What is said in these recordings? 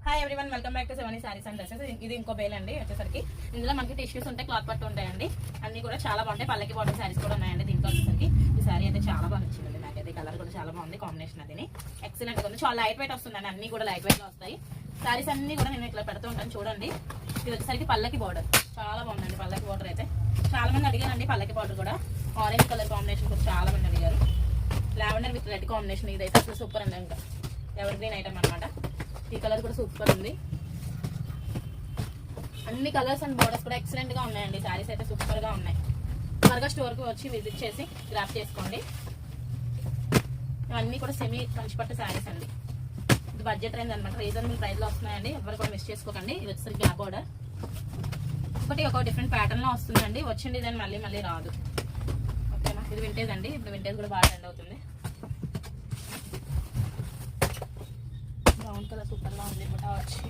Hi everyone, welcome back to seveny saris and dresses. ఇది ఇంకో bale అండి. వచ్చేసరికి ఇందులో మనకి టిష్యూస్ ఉంటాయి, క్లాత్ పట్టు ఉంటాయండి. అన్ని కూడా చాలా బాగుంటాయి. పల్లకి బార్డర్ సారీస్ కూడా ఉన్నాయండి. దీంట్లో వచ్చేసరికి ఈ సారీ అయితే చాలా బాగా నచ్చిందండి నాకైతే. కలర్ కూడా చాలా బాగుంది, కాంబినేషన్ అది ఎక్సలెంట్ గా ఉంది. చాలా లైట్ వెయిట్ వస్తుందండి, అన్ని కూడా లైట్ వెయిట్ లో వస్తాయి. సారీస్ అన్ని కూడా నేను ఇట్లా పెడుతూ ఉంటాను చూడండి. ఇది వచ్చేసరికి పల్లకి బార్డర్ చాలా బాగుందండి. పల్లకి బార్డర్ అయితే చాలా మంది అడిగారండి. పల్లకి బార్డర్ కూడా ఆరెంజ్ కలర్ కాంబినేషన్ కూడా చాలా మంది అడిగారు. లావెండర్ విత్ రెడ్ కాంబినేషన్ ఇదైతే అసలు సూపర్ అండి. ఇంకా ఎవర్ గ్రీన్ ఐటమ్ అనమాట. ఈ కలర్ కూడా సూపర్ ఉంది. అన్ని కలర్స్ అండ్ బోర్డర్స్ కూడా ఎక్సలెంట్ గా ఉన్నాయండి. సారీస్ అయితే సూపర్ గా ఉన్నాయి. త్వరగా స్టోర్ కి వచ్చి విజిట్ చేసి గ్రాప్ చేసుకోండి. ఇవన్నీ కూడా సెమీ కంచిపట్టు సారీస్ అండి. ఇది బడ్జెట్ రేంజ్ అనమాట. రీజనబుల్ ప్రైస్ లో వస్తున్నాయండి. ఎవరు కూడా మిస్ చేసుకోకండి. ఇది వచ్చేసరికి గ్యాప్ బోర్డర్ ఒక డిఫరెంట్ ప్యాటర్న్ లో వస్తుందండి. వచ్చిన డిజైన్ మళ్ళీ మళ్ళీ రాదు. ఓకేనా, ఇది వింటేజ్ అండి. ఇప్పుడు వింటేజ్ కూడా బాగా ట్రెండ్ అవుతుంది. బ్రౌన్ కలర్ సూపర్ గా ఉంది. బుటా వచ్చి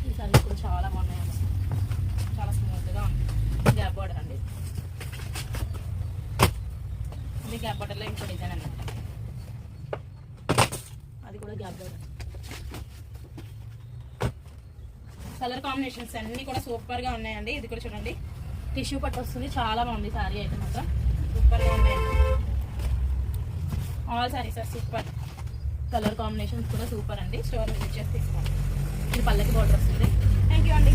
ఈ సారీస్ కూడా చాలా బాగున్నాయి. చాలా స్మూత్ గా ఉంది. గ్యాప్ బోర్డర్ అండి. ఇది గ్యాప్ బోర్డర్ లో ఇంకో డిజైన్ అన్నమాట. అది కూడా గ్యాప్ బోర్డర్. కలర్ కాంబినేషన్స్ అన్ని కూడా సూపర్ గా ఉన్నాయండి. ఇది కూడా చూడండి, టిష్యూ పట్టు వస్తుంది. చాలా బాగుంది సారీ అయితే మాత్రం సూపర్ గా ఉన్నాయండి. All sarees are super. Colour combinations కూడా సూపర్ అండి. స్టోర్ విజిట్ చేసి తీసుకోండి. ఇది పల్లకి బోర్డర్ వస్తుంది. థ్యాంక్ యూ అండి.